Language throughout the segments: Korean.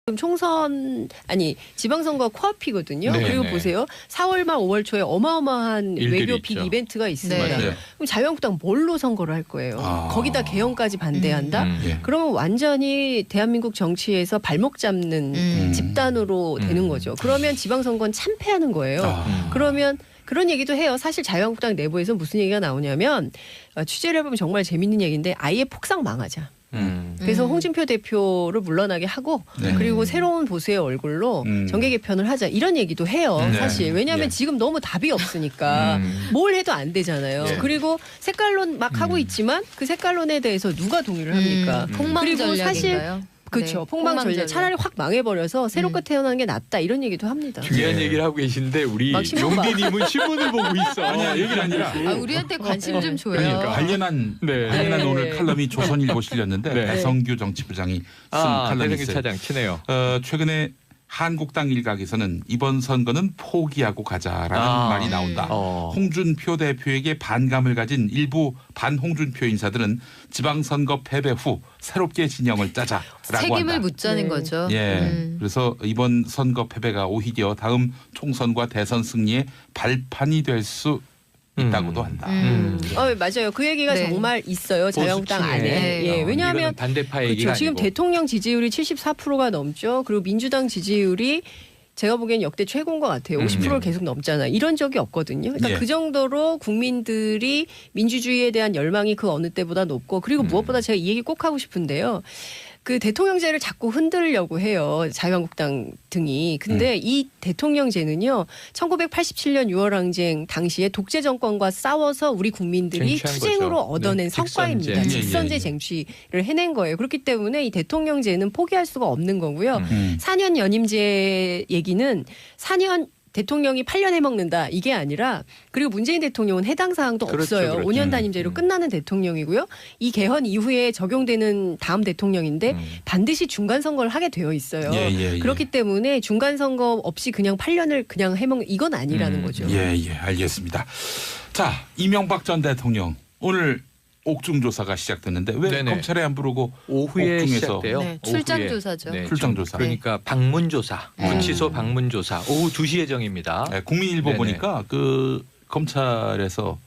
지금 총선 아니 지방선거 코앞이거든요. 네네. 그리고 보세요. 4월 말 5월 초에 어마어마한 외교 빅 있죠. 이벤트가 있습니다. 네. 그럼 자유한국당 뭘로 선거를 할 거예요? 거기다 개헌까지 반대한다? 예. 그러면 완전히 대한민국 정치에서 발목 잡는 집단으로 되는 거죠. 그러면 지방선거는 참패하는 거예요. 그러면 그런 얘기도 해요. 사실 자유한국당 내부에서 무슨 얘기가 나오냐면 취재를 해보면 정말 재밌는 얘기인데 아예 폭삭 망하자. 그래서 홍준표 대표를 물러나게 하고 그리고 새로운 보수의 얼굴로 정계 개편을 하자 이런 얘기도 해요. 사실 왜냐하면 지금 너무 답이 없으니까 뭘 해도 안 되잖아요. 그리고 색깔론 막 하고 있지만 그 색깔론에 대해서 누가 동의를 합니까? 폭망 그리고 전략인가요? 사실 그렇죠. 네, 폭망 전략. 차라리 확 망해버려서 새롭게 태어나는 게 낫다 이런 얘기도 합니다. 중요한 얘기를 하고 계신데 우리 막 신문 봐. 용디님은 신문을 보고 있어. 아니야 얘기가 아니라 우리한테 관심 좀 줘요. 그러니까. 관련한 네. 오늘 칼럼이 조선일보 실렸는데 네. 배성규 정치부장이 쓴 칼럼이 배성규 있어요. 차장 치네요. 최근에 한국당 일각에서는 이번 선거는 포기하고 가자라는 말이 나온다. 홍준표 대표에게 반감을 가진 일부 반홍준표 인사들은 지방선거 패배 후 새롭게 진영을 짜자라고 책임을 한다. 묻자는 네. 거죠. 예, 그래서 이번 선거 패배가 오히려 다음 총선과 대선 승리의 발판이 될 수 있다고도 한다. 맞아요. 그 얘기가 네. 정말 있어요. 자유한국당 보수 안에. 측에. 예, 왜냐하면 이거는 반대파의 그렇죠. 얘기가 지금 아니고. 대통령 지지율이 74%가 넘죠. 그리고 민주당 지지율이 제가 보기엔 역대 최고인 것 같아요. 50%를 계속 넘잖아요. 이런 적이 없거든요. 그러니까 예. 그 정도로 국민들이 민주주의에 대한 열망이 그 어느 때보다 높고 그리고 무엇보다 제가 이 얘기 꼭 하고 싶은데요. 그 대통령제를 자꾸 흔들려고 해요. 자유한국당 등이. 근데 이 대통령제는요. 1987년 6월 항쟁 당시에 독재 정권과 싸워서 우리 국민들이 쟁취한 투쟁으로 거죠. 얻어낸 네, 성과입니다. 직선제. 직선제 예. 쟁취를 해낸 거예요. 그렇기 때문에 이 대통령제는 포기할 수가 없는 거고요. 4년 연임제 얘기는 4년 대통령이 8년 해먹는다 이게 아니라 그리고 문재인 대통령은 해당 사항도 그렇죠, 없어요. 그렇죠. 5년 단임제로 끝나는 대통령이고요. 이 개헌 이후에 적용되는 다음 대통령인데 반드시 중간 선거를 하게 되어 있어요. 예. 그렇기 때문에 중간 선거 없이 그냥 8년을 그냥 해먹는 이건 아니라는 거죠. 예, 알겠습니다. 자, 이명박 전 대통령 오늘 옥중 조사가 시작됐는데 왜 네네. 검찰에 안 부르고 오후에 옥중에서 시작돼요. 네, 출장 오후에. 조사죠. 출장 조사. 그러니까 방문 조사, 구치소 방문 조사. 오후 2시 예정입니다. 네, 국민일보 네네. 보니까 그 검찰에서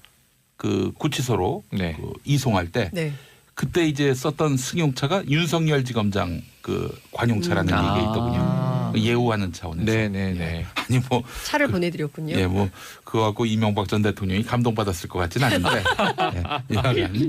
그 구치소로 네. 그 이송할 때 네. 그때 이제 썼던 승용차가 윤석열 지검장 그 관용차라는 얘기가 있더군요. 예우하는 차원에서. 네네네. 아니 뭐 차를 보내드렸군요. 예, 뭐 그거 갖고 이명박 전 대통령이 감동받았을 것 같지는 않은데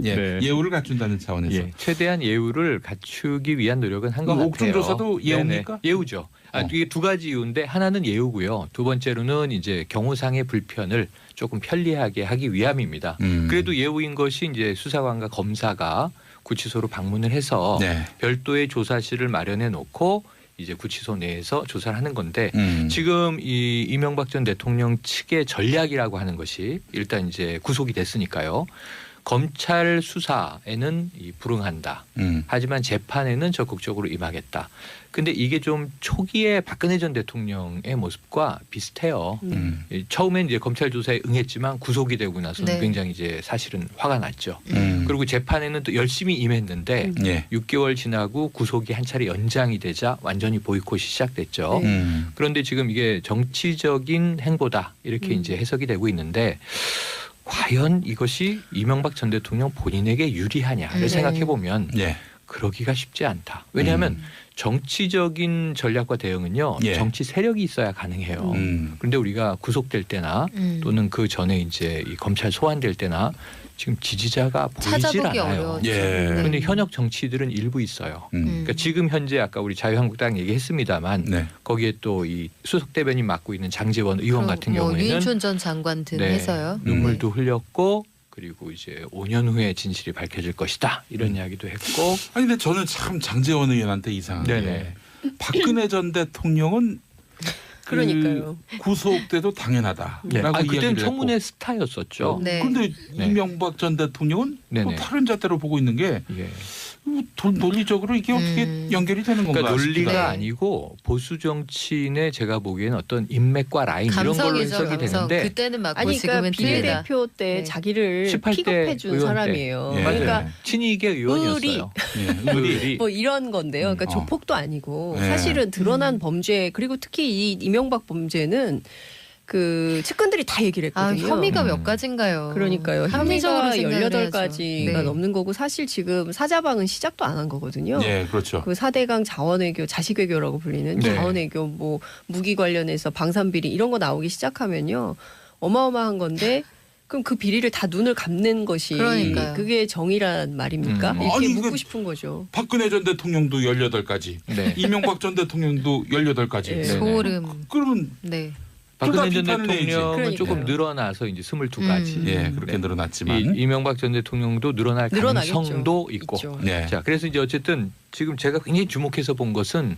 네. 예우를 갖춘다는 차원에서 예, 최대한 예우를 갖추기 위한 노력은 한 것 같아요. 옥중 조사도 예우입니까? 네네, 예우죠. 이게 두 가지 이유인데 하나는 예우고요. 두 번째로는 이제 경호상의 불편을 조금 편리하게 하기 위함입니다. 그래도 예우인 것이 이제 수사관과 검사가 구치소로 방문을 해서 네. 별도의 조사실을 마련해 놓고 이제 구치소 내에서 조사를 하는 건데 지금 이 이명박 전 대통령 측의 전략이라고 하는 것이 일단 이제 구속이 됐으니까요. 검찰 수사에는 불응한다. 하지만 재판에는 적극적으로 임하겠다. 근데 이게 좀 초기에 박근혜 전 대통령의 모습과 비슷해요. 처음엔 이제 검찰 조사에 응했지만 구속이 되고 나서는 네. 굉장히 이제 사실은 화가 났죠. 그리고 재판에는 또 열심히 임했는데 예. 6개월 지나고 구속이 한 차례 연장이 되자 완전히 보이콧이 시작됐죠. 그런데 지금 이게 정치적인 행보다 이렇게 이제 해석이 되고 있는데 과연 이것이 이명박 전 대통령 본인에게 유리하냐를 네. 생각해 보면 예. 그러기가 쉽지 않다. 왜냐하면 정치적인 전략과 대응은요. 예. 정치 세력이 있어야 가능해요. 그런데 우리가 구속될 때나 또는 그 전에 이제 이 검찰 소환될 때나 지금 지지자가 보이질 찾아보기 않아요. 어려웠죠. 예. 그런데 현역 정치들은 일부 있어요. 그러니까 지금 현재 아까 우리 자유한국당 얘기했습니다만 네. 거기에 또 이 수석 대변인 맡고 있는 장제원 의원 같은 경우에는 유인촌 전 장관 등 네, 해서요. 눈물도 흘렸고 그리고 이제 5년 후에 진실이 밝혀질 것이다 이런 이야기도 했고. 아니 근데 저는 참 장제원 의원한테 이상하게 네네. 박근혜 전 대통령은 그러니까요. 그 구속돼도 당연하다라고 그때는 이야기를 청문회 했고. 스타였었죠. 네. 그런데 네. 이명박 전 대통령은 또 네네. 다른 잣대로 보고 있는 게 예. 논리적으로 이게 어떻게 연결이 되는 건가? 그러니까 논리가 싶기도. 아니고 보수 정치인의 제가 보기에는 어떤 인맥과 라인 이런 걸로 해석이 되는데 그때는 맞고 아니 그러니까 지금은 틀리다. 비례대표 때 네. 자기를 18대 픽업해준 의원 때. 사람이에요. 예. 그러니까 친이계 의원이었어요. 예, 의리. 뭐 이런 건데요. 그러니까 어. 조폭도 아니고 네. 사실은 드러난 범죄 그리고 특히 이 이명박 범죄는 그 측근들이 다 얘기를 아, 했거든요. 혐의가 몇 가지인가요? 그러니까요. 합리적으로 혐의가 생각을 18가지가 해야죠. 네. 넘는 거고 사실 지금 사자방은 시작도 안 한 거거든요. 예, 그렇죠. 그 4대강 자원외교, 자식외교라고 불리는 네. 자원외교 뭐 무기 관련해서 방산비리 이런 거 나오기 시작하면요. 어마어마한 건데 그럼 그 비리를 다 눈을 감는 것이 그러니까요. 그게 정의란 말입니까? 이렇게 아니, 묻고 이거- 싶은 거죠. 박근혜 전 대통령도 18가지, 네. 이명박 전 대통령도 18가지. 네. 소름. 그러면 네. 박근혜 전 비판을 내야지. 대통령은 그러니까요. 조금 늘어나서 이제 22가지. 예, 그렇게 네. 늘어났지만. 이명박 전 대통령도 늘어날 늘어나겠죠. 가능성도 있고. 있죠. 네. 자, 그래서 이제 어쨌든 지금 제가 굉장히 주목해서 본 것은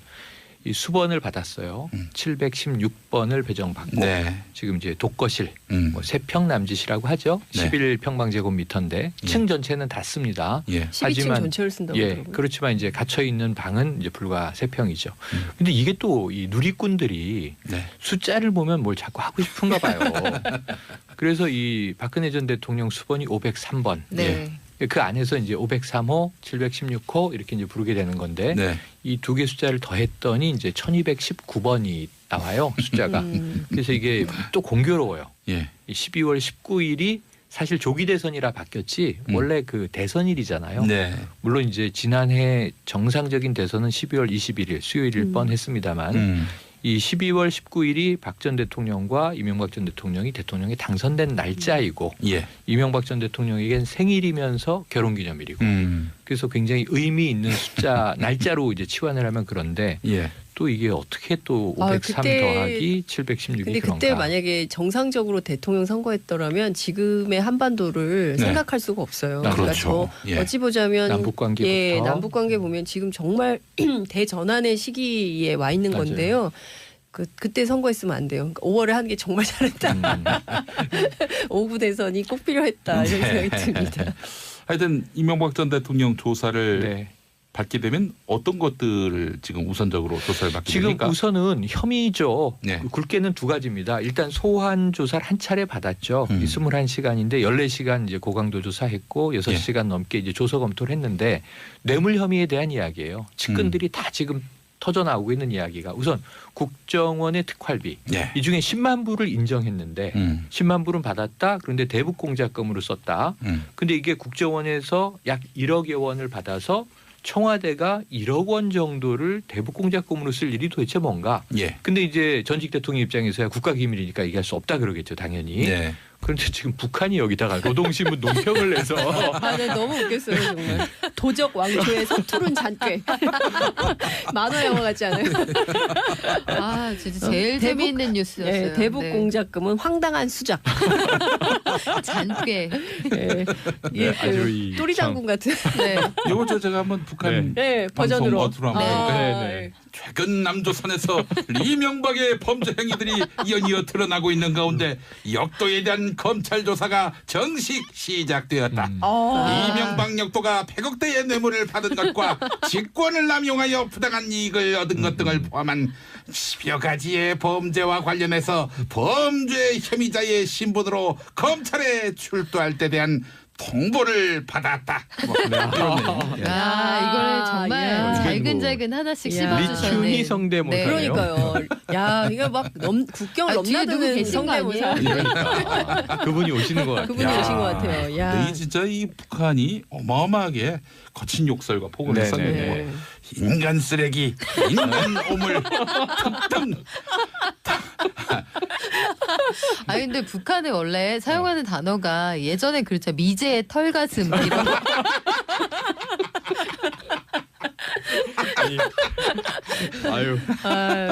이 수번을 받았어요. 716번을 배정받고 네. 지금 이제 독거실 뭐 3평 남짓이라고 하죠. 네. 11평방제곱미터인데 층 전체는 닿습니다. 예. 12층 하지만 전체를 쓴다고 예, 그러더라고요. 그렇지만 이제 갇혀 있는 방은 이제 불과 3평이죠. 근데 이게 또 이 누리꾼들이 네. 숫자를 보면 뭘 자꾸 하고 싶은가 봐요. 그래서 이 박근혜 전 대통령 수번이 503번. 네. 그 안에서 이제 503호, 716호 이렇게 이제 부르게 되는 건데 네. 이 두 개 숫자를 더했더니 이제 1219번이 나와요. 숫자가. 그래서 이게 또 공교로워요. 예. 이 12월 19일이 사실 조기 대선이라 바뀌었지 원래 그 대선일이잖아요. 네. 물론 이제 지난해 정상적인 대선은 12월 21일 수요일일 뻔했습니다만 이 12월 19일이 박 전 대통령과 이명박 전 대통령이 대통령에 당선된 날짜이고 예. 이명박 전 대통령에겐 생일이면서 결혼기념일이고 그래서 굉장히 의미 있는 숫자 날짜로 이제 치환을 하면 그런데 예. 또 이게 어떻게 또 503 그때- 더하기 716이 근데 그런가? 그때 만약에 정상적으로 대통령 선거했더라면 지금의 한반도를 네. 생각할 수가 없어요. 아, 그렇죠. 예. 어찌 보자면 남북 관계부터 예, 남북 관계 보면 지금 정말 대전환의 시기에 와 있는 맞아요. 건데요. 그때 선거했으면 안 돼요. 그러니까 5월에 하는 게 정말 잘했다. 5구 대선이 꼭 필요했다 이런 네. 생각이 듭니다. 하여튼 이명박 전 대통령 조사를 네. 받게 되면 어떤 것들을 지금 우선적으로 조사를 받게 지금 됩니까? 우선은 혐의죠. 네. 굵게는 두 가지입니다. 일단 소환 조사를 한 차례 받았죠. 음. 이 21시간인데 14시간 이제 고강도 조사했고 6시간 넘게 이제 조서 검토를 했는데 뇌물 혐의에 대한 이야기예요. 측근들이 다 지금 터져 나오고 있는 이야기가 우선 국정원의 특활비 예. 이 중에 10만 불을 인정했는데 10만 불은 받았다. 그런데 대북 공작금으로 썼다. 근데 이게 국정원에서 약 1억여 원을 받아서 청와대가 1억 원 정도를 대북 공작금으로 쓸 일이 도대체 뭔가? 예. 근데 이제 전직 대통령 입장에서야 국가기밀이니까 얘기할 수 없다 그러겠죠, 당연히. 네. 그런데 지금 북한이 여기다가 노동신문 논평을 내서 아, 네, 너무 웃겼어요 정말. 도적 왕초의 서투른 잔꾀. 만화 영화 같지 않아요? 아, 진짜 제일 대북- 재미있는 뉴스였어요. 네, 대북 네. 공작금은 황당한 수작. 잔꾀. 네. 이게 아주 이 또리 장군 같은. 네. 이번 주 제가 한번 북한 네, 방송 버전으로. 어투로 한번 네. 해볼까요? 네. 최근 남조선에서 이명박의 범죄 행위들이 연이어 드러나고 있는 가운데 역도에 대한 검찰 조사가 정식 시작되었다. 이명박 역도가 100억대의 뇌물을 받은 것과 직권을 남용하여 부당한 이익을 얻은 것 등을 포함한 10여 가지의 범죄와 관련해서 범죄 혐의자의 신분으로 검찰에 출두할 때 대한 통보를 받았다. 뭐 이런 내용. 예. 아, 이거를 정말 야. 잘근잘근 하나씩 야. 씹어주셨네. 리춘이 성대모사예요. 그러니까요. 야, 이거 막 국경을 아, 뒤에 누구 넘나드는 계신 거 성대모사. 아니에요? 그러니까 그분이 오시는 것 같아요. 그분이 오신 것 같아요. 야. 이 진짜 이 북한이 어마어마하게 거친 욕설과 폭언을 네네. 썼는데 뭐 네. 인간 쓰레기, 인간 오물 등등. 아니 근데 북한에 원래 사용하는 단어가 예전에 그렇죠. 미제의 털가슴 이런 거. 아유,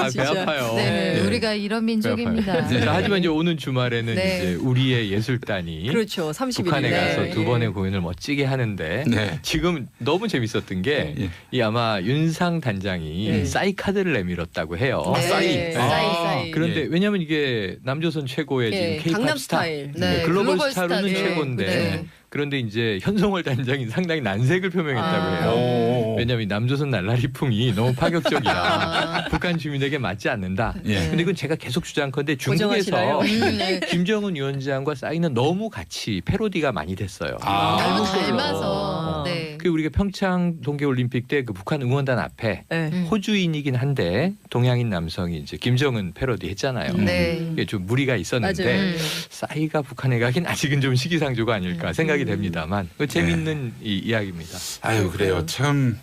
배 진짜. 아파요. 네, 네. 우리가 이런 민족입니다. 네. 자, 하지만 이제 오는 주말에는 네. 이제 우리의 예술단이 그렇죠. 30일 북한에 가서 네. 두 번의 공연을 멋지게 하는데 네. 지금 너무 재밌었던 게 예. 이 아마 윤상 단장이 네. 싸이 카드를 내밀었다고 해요. 아, 싸이. 네. 아. 싸이. 그런데 예. 왜냐하면 이게 남조선 최고의 예, 지금 K-팝 강남 스타, 스타일. 네, 글로벌 글로벌 스타로는 스타죠. 최고인데 네. 그런데 이제 현성월 단장이 상당히 난색을 표명했다고 아. 해요. 오. 왜냐하면 이 남조선 날라리풍이 너무 파격적이라 북한 주민에게 맞지 않는다. 예. 근데 이건 제가 계속 주장컨대 고정하시나요? 중국에서 네. 김정은 위원장과 싸이는 너무 같이 패러디가 많이 됐어요. 아. 너무 닮은 꼴로. 닮아서. 네. 그 우리가 평창 동계올림픽 때 그 북한 응원단 앞에 네. 호주인이긴 한데 동양인 남성이 이제 김정은 패러디 했잖아요. 네. 이게 좀 무리가 있었는데 맞아요. 싸이가 북한에 가긴 아직은 좀 시기상조가 아닐까 생각이 됩니다만 그 재밌는 이 이야기입니다. 아유 그래요. 참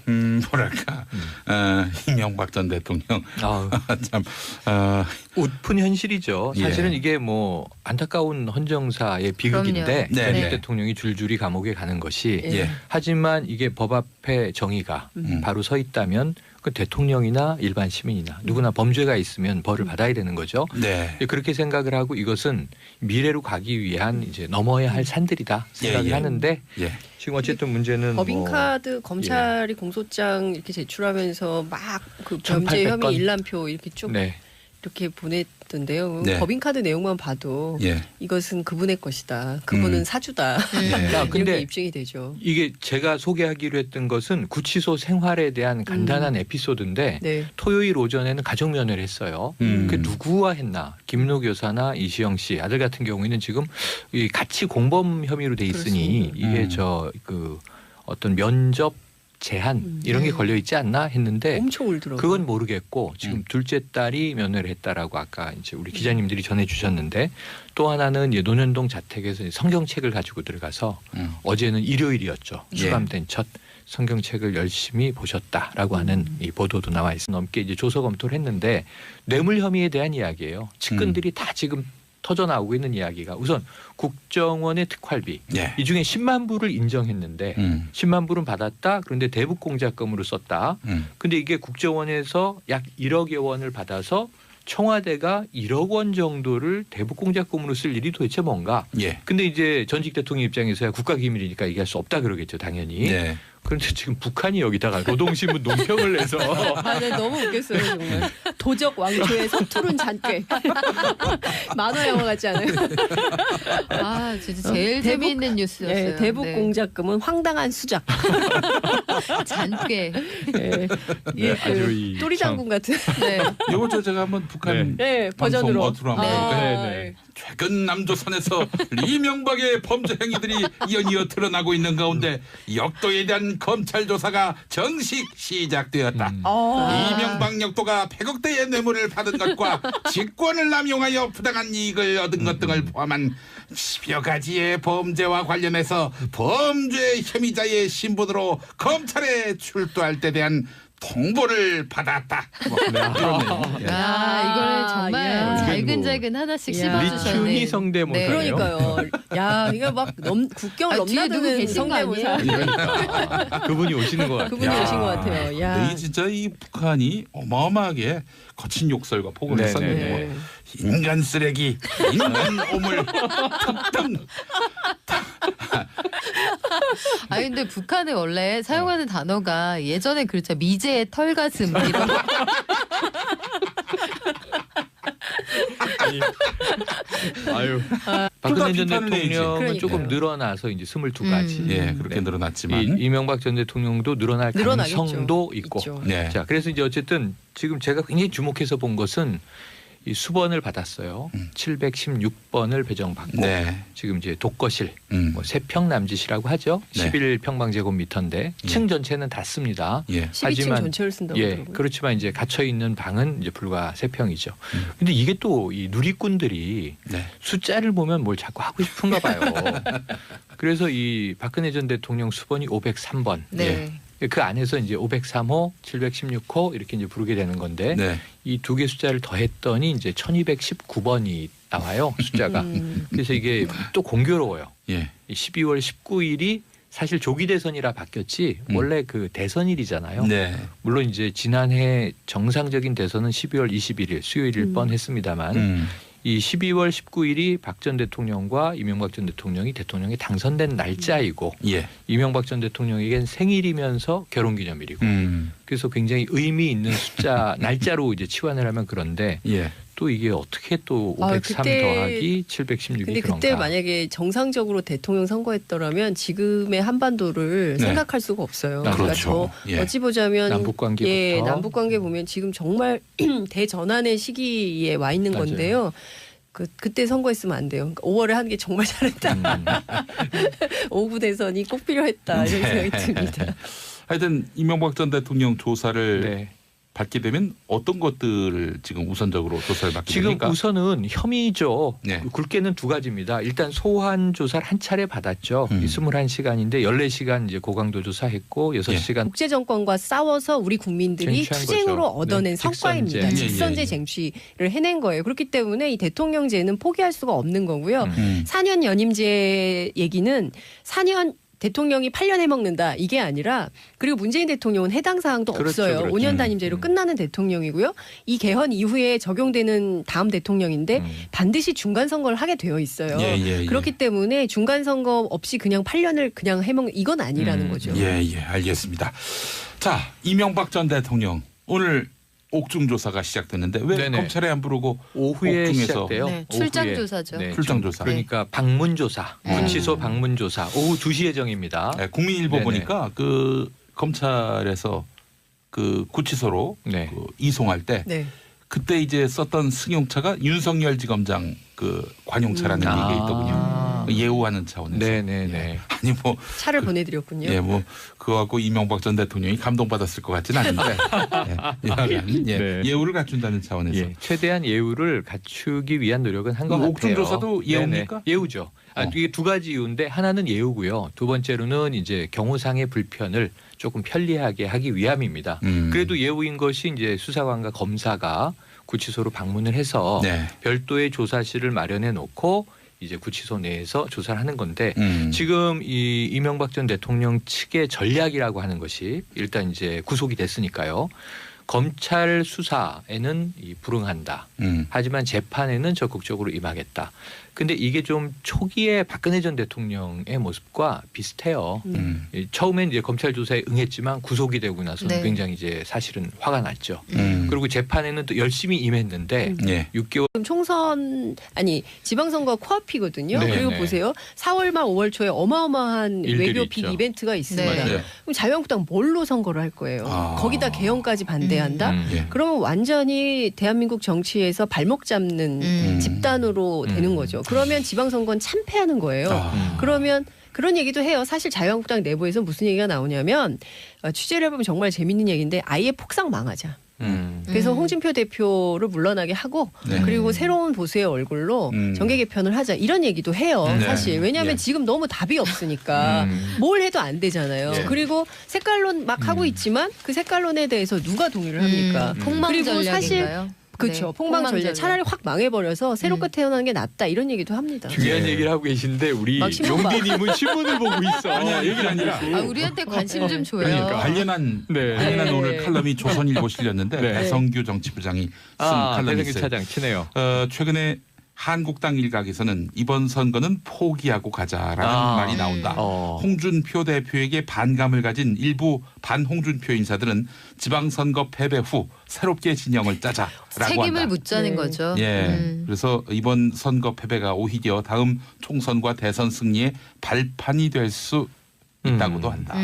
뭐랄까 이명박 전 대통령 아우, 참 웃픈 현실이죠. 사실은 예. 이게 뭐 안타까운 헌정사의 비극인데 그럼요. 네, 전직 네. 대통령이 줄줄이 감옥에 가는 것이 예. 하지만 이게 법 앞에 정의가 바로 서 있다면 그 대통령이나 일반 시민이나 누구나 범죄가 있으면 벌을 받아야 되는 거죠. 네. 그렇게 생각을 하고 이것은 미래로 가기 위한 이제 넘어야 할 산들이다 생각을 예, 예. 하는데 예. 지금 어쨌든 문제는 법인카드 검찰이 공소장 이렇게 제출하면서 막 그 범죄 1800 건. 혐의 일람표 이렇게 쭉 네. 이렇게 보냈던데요. 네. 법인카드 내용만 봐도 예. 이것은 그분의 것이다. 그분은 사주다. 예. 야, 근데 이렇게 입증이 되죠. 이게 제가 소개하기로 했던 것은 구치소 생활에 대한 간단한 에피소드인데 네. 토요일 오전에는 가족면회를 했어요. 그 누구와 했나? 김노 교사나 이시영 씨 아들 같은 경우에는 지금 이 같이 공범 혐의로 돼 있으니 그렇습니다. 이게 저 그 어떤 면접 제한 이런 게 걸려 있지 않나 했는데 엄청 울더라고요. 그건 모르겠고 지금 둘째 딸이 면회를 했다라고 아까 이제 우리 기자님들이 전해주셨는데 또 하나는 이제 논현동 자택에서 성경책을 가지고 들어가서 어제는 일요일이었죠. 예. 수감된 첫 성경책을 열심히 보셨다라고 하는 이 보도도 나와 있어 넘게 이제 조서 검토를 했는데 뇌물 혐의에 대한 이야기예요. 측근들이 다 지금 터져 나오고 있는 이야기가 우선 국정원의 특활비 예. 이 중에 10만 불을 인정했는데 10만 불은 받았다. 그런데 대북 공작금으로 썼다. 근데 이게 국정원에서 약 1억여 원을 받아서 청와대가 1억 원 정도를 대북 공작금으로 쓸 일이 도대체 뭔가? 예. 근데 이제 전직 대통령 입장에서야 국가기밀이니까 얘기할 수 없다 그러겠죠, 당연히. 네. 그런데 지금 북한이 여기다가 노동신문 논평을 내서 아, 네, 너무 웃겼어요 정말. 도적 왕조의 서투른 잔꾀. 만화 영화 같지 않아요? 아, 진짜 제일 대북- 재미있는 뉴스였어요. 네, 대북 네. 공작금은 황당한 수작. 잔꾀. 네. 이게 네, 아주 이 그 또리 참- 장군 같은. 네. 요거 제가 한번 북한 네, 방송 버전으로. 어투로 한번 네. 해볼까요? 네, 네. 최근 남조선에서 이명박의 범죄 행위들이 이어이어 드러나고 있는 가운데 역도에 대한 검찰 조사가 정식 시작되었다. 이명박 역도가 100억대의 뇌물을 받은 것과 직권을 남용하여 부당한 이익을 얻은 것 등을 포함한 10여 가지의 범죄와 관련해서 범죄 혐의자의 신분으로 검찰에 출두할 때 대한 통보를 받았다. 뭐 이런 내용. 예. 아, 이걸 정말 야. 잘근잘근 하나씩 야. 씹어주셨네. 리춘희 성대모사예요. 그러니까요. 야, 이거 막 국경을 아, 뒤에 누구 넘나드는 계신 거 성대모사. 아니에요? 그러니까 그분이 오시는 것 같아요. 그분이 야. 오신 것 같아요. 야. 근데 이 진짜 이 북한이 어마어마하게 거친 욕설과 폭언을 네네네. 썼는데 네. 인간 쓰레기, 인간 오물, 특등. 아 근데 북한에 원래 사용하는 단어가 예전에 그렇죠. 미제의 털가슴 이런 거. 아유. 박근혜 전 비판을 내지. 대통령은 그러니까요. 조금 늘어나서 이제 22가지. 예, 그렇게 네. 늘어났지만. 이명박 전 대통령도 늘어날 늘어나겠죠. 가능성도 있고. 있죠. 네. 자, 그래서 이제 어쨌든 지금 제가 굉장히 주목해서 본 것은 이 수번을 받았어요. 716번을 배정받고 네. 지금 이제 독거실 뭐 세평 남짓이라고 하죠. 네. 11평방제곱미터인데 층 전체는 다 씁니다. 예. 12층 전체를 쓴다고 예, 하더라고요. 그렇지만 이제 갇혀 있는 방은 이제 불과 3평이죠. 근데 이게 또 이 누리꾼들이 네. 숫자를 보면 뭘 자꾸 하고 싶은가 봐요. 그래서 이 박근혜 전 대통령 수번이 503번. 네. 그 안에서 이제 503호, 716호 이렇게 이제 부르게 되는 건데 네. 이 두 개 숫자를 더했더니 이제 1219번이 나와요. 숫자가. 그래서 이게 또 공교로워요. 예. 이 12월 19일이 사실 조기 대선이라 바뀌었지 원래 그 대선일이잖아요. 네. 물론 이제 지난해 정상적인 대선은 12월 21일 수요일일 뻔했습니다만 이 12월 19일이 박 전 대통령과 이명박 전 대통령이 대통령에 당선된 날짜이고 예. 이명박 전 대통령에겐 생일이면서 결혼기념일이고 그래서 굉장히 의미 있는 숫자 날짜로 이제 치환을 하면 그런데 예. 또 이게 어떻게 또 503 그때, 더하기 716이 근데 그런가? 그때 만약에 정상적으로 대통령 선거했더라면 지금의 한반도를 네. 생각할 수가 없어요. 아, 그러니까 그렇죠. 예. 어찌 보자면 남북관계부터 남북 관계 보면 지금 정말 대전환의 시기에 와 있는 맞아요. 건데요. 그때 선거했으면 안 돼요. 그러니까 5월에 하는 게 정말 잘했다. 5구 대선이 꼭 필요했다 이런 생각이 듭니다. 하여튼 이명박 전 대통령 조사를 네. 받게 되면 어떤 것들을 지금 우선적으로 조사를 받게 지금 됩니까? 우선은 혐의죠. 네. 굵게는 두 가지입니다. 일단 소환 조사를 한 차례 받았죠. 이 21시간인데 14시간 이제 고강도 조사했고 6시간 독재 정권과 싸워서 우리 국민들이 쟁취한 투쟁으로 거죠. 얻어낸 네, 성과입니다. 직선제. 직선제 예. 쟁취를 해낸 거예요. 그렇기 때문에 이 대통령제는 포기할 수가 없는 거고요. 4년 연임제 얘기는 4년 대통령이 8년 해먹는다 이게 아니라 그리고 문재인 대통령은 해당 사항도 그렇죠, 없어요. 그렇죠. 5년 단임제로 끝나는 대통령이고요. 이 개헌 이후에 적용되는 다음 대통령인데 반드시 중간 선거를 하게 되어 있어요. 예. 그렇기 때문에 중간 선거 없이 그냥 8년을 그냥 해먹는 이건 아니라는 거죠. 예, 알겠습니다. 자, 이명박 전 대통령 오늘 옥중 조사가 시작됐는데 왜 네네. 검찰에 안 부르고 오후에 옥중에서 시작돼요. 네, 출장 오후에. 조사죠. 네, 출장 조사. 그러니까 방문 조사, 구치소 방문 조사. 오후 2시 예정입니다. 네, 국민일보 네네. 보니까 그 검찰에서 그 구치소로 네. 그 이송할 때 네. 그때 이제 썼던 승용차가 윤석열 지검장 그 관용차라는 얘기가 있더군요. 예우하는 차원에서. 네네네. 아니 뭐 차를 보내드렸군요. 예, 뭐 그거 갖고 이명박 전 대통령이 감동받았을 것 같지는 않은데 네. 예우를 갖춘다는 차원에서 예, 최대한 예우를 갖추기 위한 노력은 한 것 같아요. 옥중 조사도 예우입니까? 네네, 예우죠. 이게 두 가지 이유인데 하나는 예우고요. 두 번째로는 이제 경호상의 불편을 조금 편리하게 하기 위함입니다. 그래도 예우인 것이 이제 수사관과 검사가 구치소로 방문을 해서 네. 별도의 조사실을 마련해 놓고 이제 구치소 내에서 조사를 하는 건데 지금 이 이명박 전 대통령 측의 전략이라고 하는 것이 일단 이제 구속이 됐으니까요. 검찰 수사에는 불응한다. 하지만 재판에는 적극적으로 임하겠다. 근데 이게 좀 초기에 박근혜 전 대통령의 모습과 비슷해요. 처음엔 이제 검찰 조사에 응했지만 구속이 되고 나서는 네. 굉장히 이제 사실은 화가 났죠. 그리고 재판에는 또 열심히 임했는데 예. 6개월 지금 총선 지방선거 코앞이거든요. 네, 그리고 네. 보세요. 4월 말 5월 초에 어마어마한 일들이 외교 있죠. 빅 이벤트가 있습니다. 네. 네. 그럼 자유한국당 뭘로 선거를 할 거예요? 거기다 개헌까지 반대한다? 예. 그러면 완전히 대한민국 정치에서 발목 잡는 집단으로 되는 거죠. 그러면 지방선거는 참패하는 거예요. 그러면 그런 얘기도 해요. 사실 자유한국당 내부에서 무슨 얘기가 나오냐면 취재를 해보면 정말 재밌는 얘기인데 아예 폭삭 망하자. 그래서 홍준표 대표를 물러나게 하고 네. 그리고 새로운 보수의 얼굴로 정계 개편을 하자 이런 얘기도 해요. 네. 사실 왜냐하면 예. 지금 너무 답이 없으니까 뭘 해도 안 되잖아요. 예. 그리고 색깔론 막 하고 있지만 그 색깔론에 대해서 누가 동의를 합니까? 폭망 그리고 사실 전략인가요? 그렇죠. 네, 폭망 전략. 차라리 확 망해버려서 새롭게 태어나는 게 낫다 이런 얘기도 합니다. 중요한 예. 얘기를 하고 계신데 우리 막 신문 봐. 용기님은 신문을 보고 있어. 아니야, 얘기가 아니라 아, 우리한테 관심 좀 줘요. 그러니까 관련한 네. 오늘 칼럼이 조선일보 실렸는데 네. 배성규 정치부장이 쓴 칼럼이 배성규 있어요. 차장 치네요. 최근에 한국당 일각에서는 이번 선거는 포기하고 가자라는 말이 나온다. 홍준표 대표에게 반감을 가진 일부 반홍준표 인사들은 지방선거 패배 후 새롭게 진영을 짜자라고 책임을 한다. 묻자는 네. 거죠. 예. 그래서 이번 선거 패배가 오히려 다음 총선과 대선 승리의 발판이 될 수 있다고도 한다.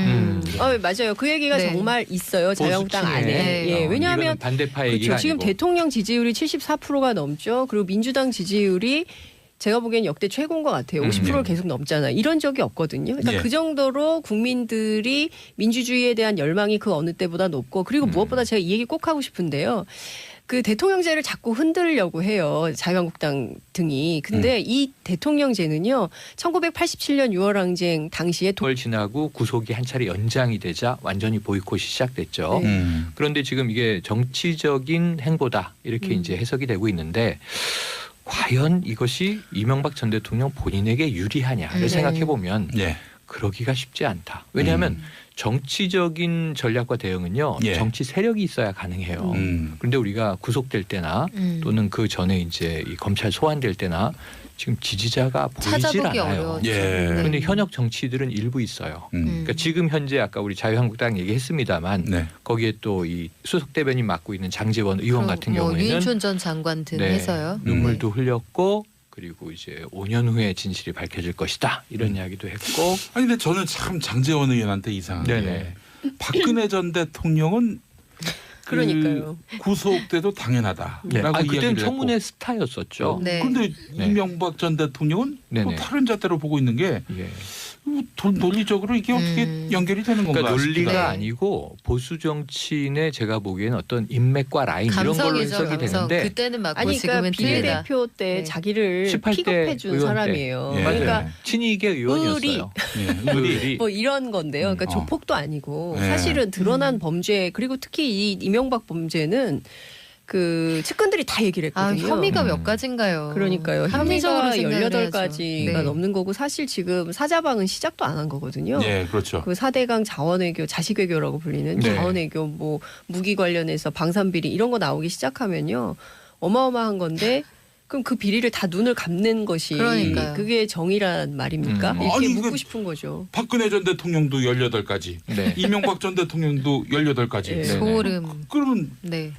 맞아요. 그 얘기가 네. 정말 있어요. 자유한국당 보수층에. 안에. 네. 예, 왜냐하면 이거는 반대파 얘기가 그렇죠. 지금 아니고. 대통령 지지율이 74%가 넘죠. 그리고 민주당 지지율이 제가 보기엔 역대 최고인 것 같아요. 50%를 계속 넘잖아요. 이런 적이 없거든요. 그러니까 예. 그 정도로 국민들이 민주주의에 대한 열망이 그 어느 때보다 높고 그리고 무엇보다 제가 이 얘기 꼭 하고 싶은데요. 그 대통령제를 자꾸 흔들려고 해요. 자유한국당 등이. 근데 이 대통령제는요. 1987년 6월 항쟁 당시에 월 지나고 구속이 한 차례 연장이 되자 완전히 보이콧이 시작됐죠. 네. 그런데 지금 이게 정치적인 행보다 이렇게 이제 해석이 되고 있는데 과연 이것이 이명박 전 대통령 본인에게 유리하냐를 네. 생각해 보면 예. 그러기가 쉽지 않다. 왜냐하면 정치적인 전략과 대응은요. 예. 정치 세력이 있어야 가능해요. 그런데 우리가 구속될 때나 또는 그 전에 이제 이 검찰 소환될 때나 지금 지지자가 보이질 찾아보기 않아요. 어려웠죠. 예. 그런데 현역 정치들은 일부 있어요. 그러니까 지금 현재 아까 우리 자유한국당 얘기했습니다만 네. 거기에 또 이 수석 대변인 맡고 있는 장제원 의원 같은 경우에는 유인촌 전 장관 등 네, 해서요. 눈물도 흘렸고 그리고 이제 5년 후에 진실이 밝혀질 것이다 이런 이야기도 했고. 아니 근데 저는 참 장제원 의원한테 이상하게 네네. 박근혜 전 대통령은 그러니까요. 구속돼도 당연하다라고 네. 이야기를 그때는 했고. 청문회 스타였었죠. 네. 그런데 네. 이명박 전 대통령은 또 네네. 다른 잣대로 보고 있는 게 예. 논리적으로 이게 어떻게 연결이 되는 건가? 그러니까 논리가 네. 아니고 보수 정치인의 제가 보기에는 어떤 인맥과 라인 이런 걸로 감성이죠. 해석이 감성. 되는데 그때는 맞고 아니 그러니까 지금은 틀리다. 비례대표 때 네. 자기를 18대 픽업해준 의원 때. 사람이에요. 예. 그러니까 친이계 의원이었어요. 예, 의리. 뭐 이런 건데요. 그러니까 어. 조폭도 아니고 네. 사실은 드러난 범죄 그리고 특히 이 이명박 범죄는 그 측근들이 다 얘기를 아, 했거든요. 혐의가 몇 가지인가요? 그러니까요. 합리적으로 혐의가 생각을 18가지가 해야죠. 네. 넘는 거고 사실 지금 사자방은 시작도 안 한 거거든요. 예, 그렇죠. 그 4대강 자원외교, 자식외교라고 불리는 네. 자원외교 뭐 무기 관련해서 방산비리 이런 거 나오기 시작하면요. 어마어마한 건데 그럼 그 비리를 다 눈을 감는 것이 그러니까요. 그게 정의란 말입니까? 이렇게 아니, 묻고 그- 싶은 거죠. 박근혜 전 대통령도 18가지, 네. 이명박 전 대통령도 18가지. 예. 네. 소름. 그러면 네.